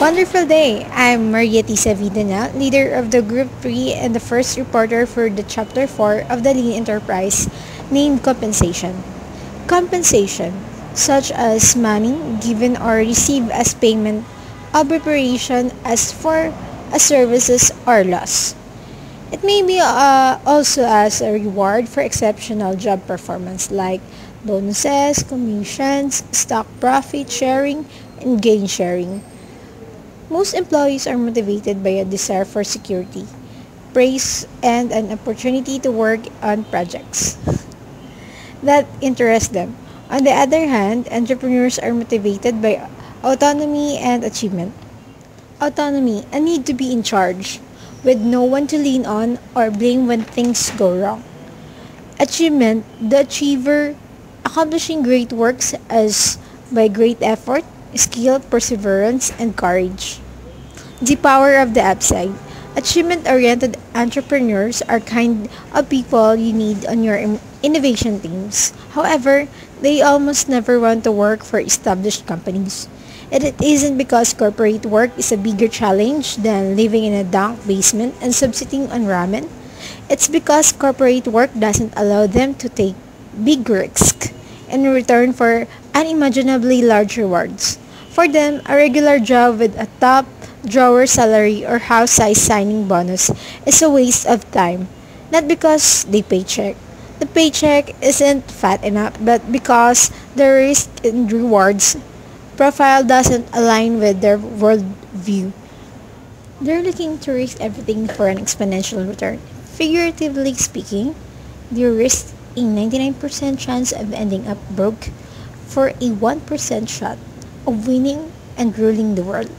Wonderful day! I'm Mariette Savidana, leader of the Group 3 and the first reporter for the Chapter 4 of the Lean Enterprise named Compensation. Compensation, such as money given or received as payment of reparation as for a services or loss. It may be also as a reward for exceptional job performance like bonuses, commissions, stock profit sharing, and gain sharing. Most employees are motivated by a desire for security, praise, and an opportunity to work on projects that interest them. On the other hand, entrepreneurs are motivated by autonomy and achievement. Autonomy, a need to be in charge, with no one to lean on or blame when things go wrong. Achievement, the achiever accomplishing great works as by great effort, skill, perseverance, and courage. The power of the upside. Achievement-oriented entrepreneurs are kind of people you need on your innovation teams. However, they almost never want to work for established companies. And it isn't because corporate work is a bigger challenge than living in a dank basement and subsisting on ramen. It's because corporate work doesn't allow them to take big risks in return for unimaginably large rewards. For them, a regular job with a top drawer salary or house size signing bonus is a waste of time, not because the paycheck isn't fat enough, but because the risk and rewards profile doesn't align with their worldview. They're looking to risk everything for an exponential return. Figuratively speaking, they risk a 99% chance of ending up broke for a 1% shot of winning and ruling the world.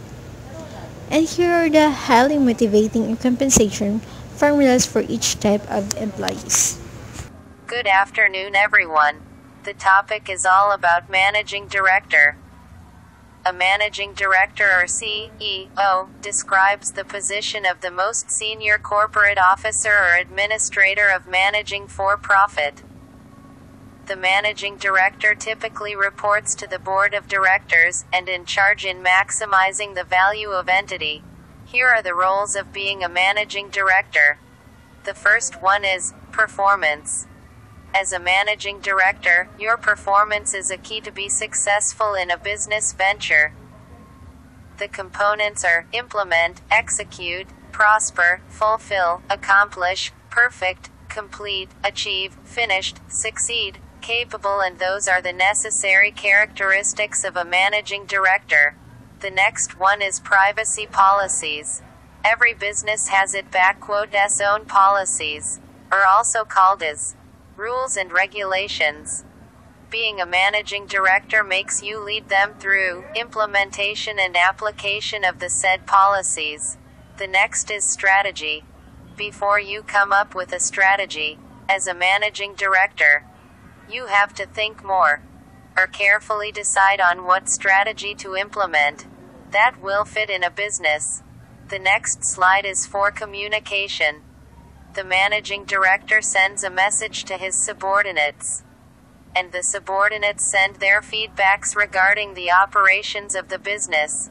And here are the highly motivating compensation formulas for each type of employees. Good afternoon, everyone. The topic is all about managing director. A managing director or CEO describes the position of the most senior corporate officer or administrator of managing for-profit. The managing director typically reports to the board of directors and in charge in maximizing the value of entity. Here are the roles of being a managing director. The first one is performance. As a managing director, your performance is a key to be successful in a business venture. The components are implement, execute, prosper, fulfill, accomplish, perfect, complete, achieve, finished, succeed, capable, and those are the necessary characteristics of a managing director. The next one is privacy policies. Every business has its own policies, or also called as rules and regulations. Being a managing director makes you lead them through implementation and application of the said policies. The next is strategy. Before you come up with a strategy, as a managing director, you have to think more, or carefully decide on what strategy to implement that will fit in a business. The next slide is for communication. The managing director sends a message to his subordinates, and the subordinates send their feedbacks regarding the operations of the business,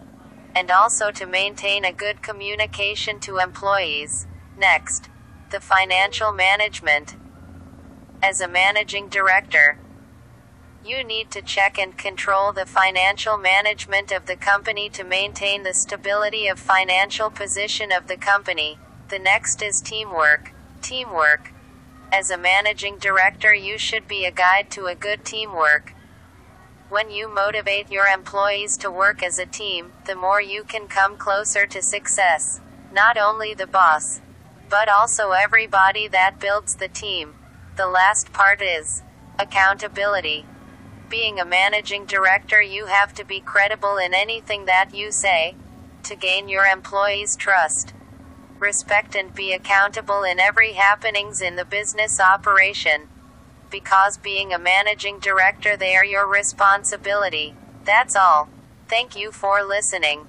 and also to maintain a good communication to employees. Next, the financial management. As a managing director, you need to check and control the financial management of the company to maintain the stability of financial position of the company. The next is teamwork. Teamwork. As a managing director, you should be a guide to a good teamwork. When you motivate your employees to work as a team, the more you can come closer to success. Not only the boss, but also everybody that builds the team. The last part is accountability. Being a managing director, you have to be credible in anything that you say to gain your employees' trust, respect, and be accountable in every happenings in the business operation. Because being a managing director, they are your responsibility. That's all. Thank you for listening.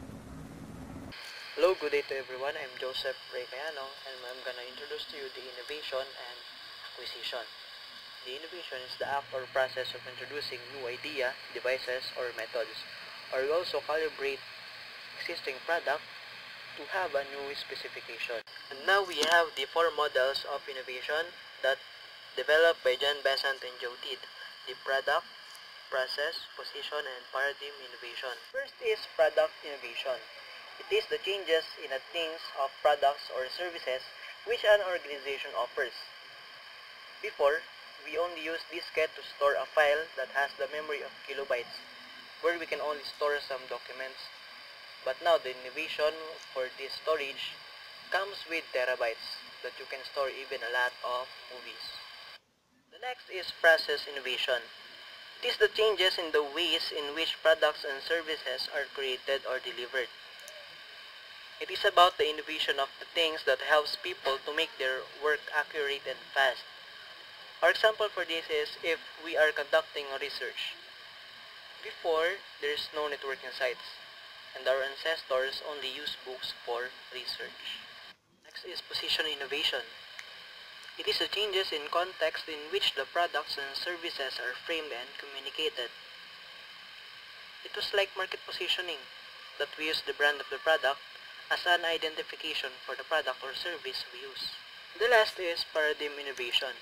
Hello, good day to everyone. I'm Joseph Recayano, and I'm gonna introduce to you the innovation and acquisition. The innovation is the act or process of introducing new idea, devices, or methods, or we also calibrate existing product to have a new specification. And now we have the 4 models of innovation that developed by John Besant and Joe Teed: the product, process, position, and paradigm innovation. First is product innovation. It is the changes in the things of products or services which an organization offers. Before, we only used diskette to store a file that has the memory of kilobytes, where we can only store some documents. But now the innovation for this storage comes with terabytes that you can store even a lot of movies. The next is process innovation. It is the changes in the ways in which products and services are created or delivered. It is about the innovation of the things that helps people to make their work accurate and fast. Our example for this is if we are conducting research. Before, there is no networking sites, and our ancestors only used books for research. Next is position innovation. It is the changes in context in which the products and services are framed and communicated. It was like market positioning, that we use the brand of the product as an identification for the product or service we use. The last is paradigm innovation.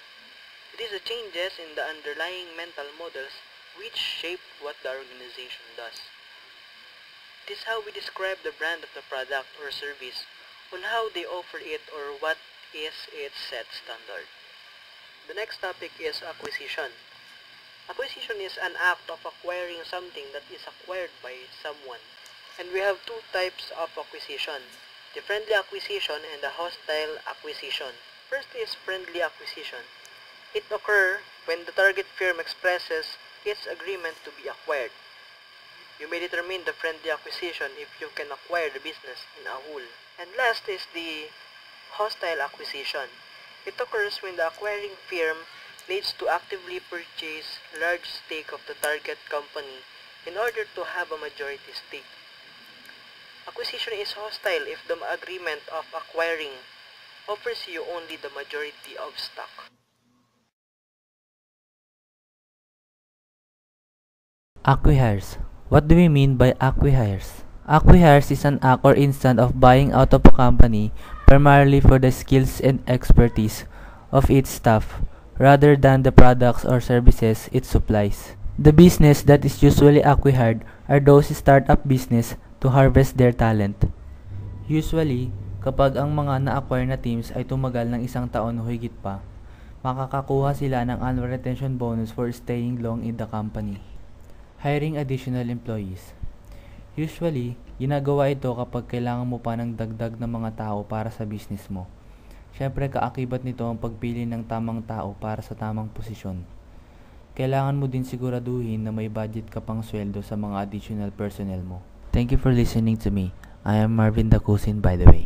It is the changes in the underlying mental models which shape what the organization does. It is how we describe the brand of the product or service on how they offer it or what is its set standard. The next topic is acquisition. Acquisition is an act of acquiring something that is acquired by someone. And we have 2 types of acquisition: the friendly acquisition and the hostile acquisition. First is friendly acquisition. It occurs when the target firm expresses its agreement to be acquired. You may determine the friendly acquisition if you can acquire the business in a whole. And last is the hostile acquisition. It occurs when the acquiring firm needs to actively purchase large stake of the target company in order to have a majority stake. Acquisition is hostile if the agreement of acquiring offers you only the majority of stock. Acquihires. What do we mean by acquihires? Acquihires is an act or instant of buying out of a company primarily for the skills and expertise of its staff rather than the products or services it supplies. The business that is usually acquihired are those startup business to harvest their talent. Usually, kapag ang mga na-acquire na teams ay tumagal ng 1 taon o higit pa, makakakuha sila ng annual retention bonus for staying long in the company. Hiring additional employees. Usually, ginagawa ito kapag kailangan mo pa ng dagdag na mga tao para sa business mo. Syempre, kaakibat nito ang pagpili ng tamang tao para sa tamang posisyon. Kailangan mo din siguraduhin na may budget ka pang sweldo sa mga additional personnel mo. Thank you for listening to me. I am Marvin Dacusin, by the way.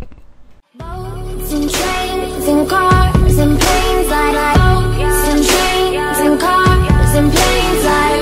Boats and trains and cars and planes like boats and trains and cars and planes like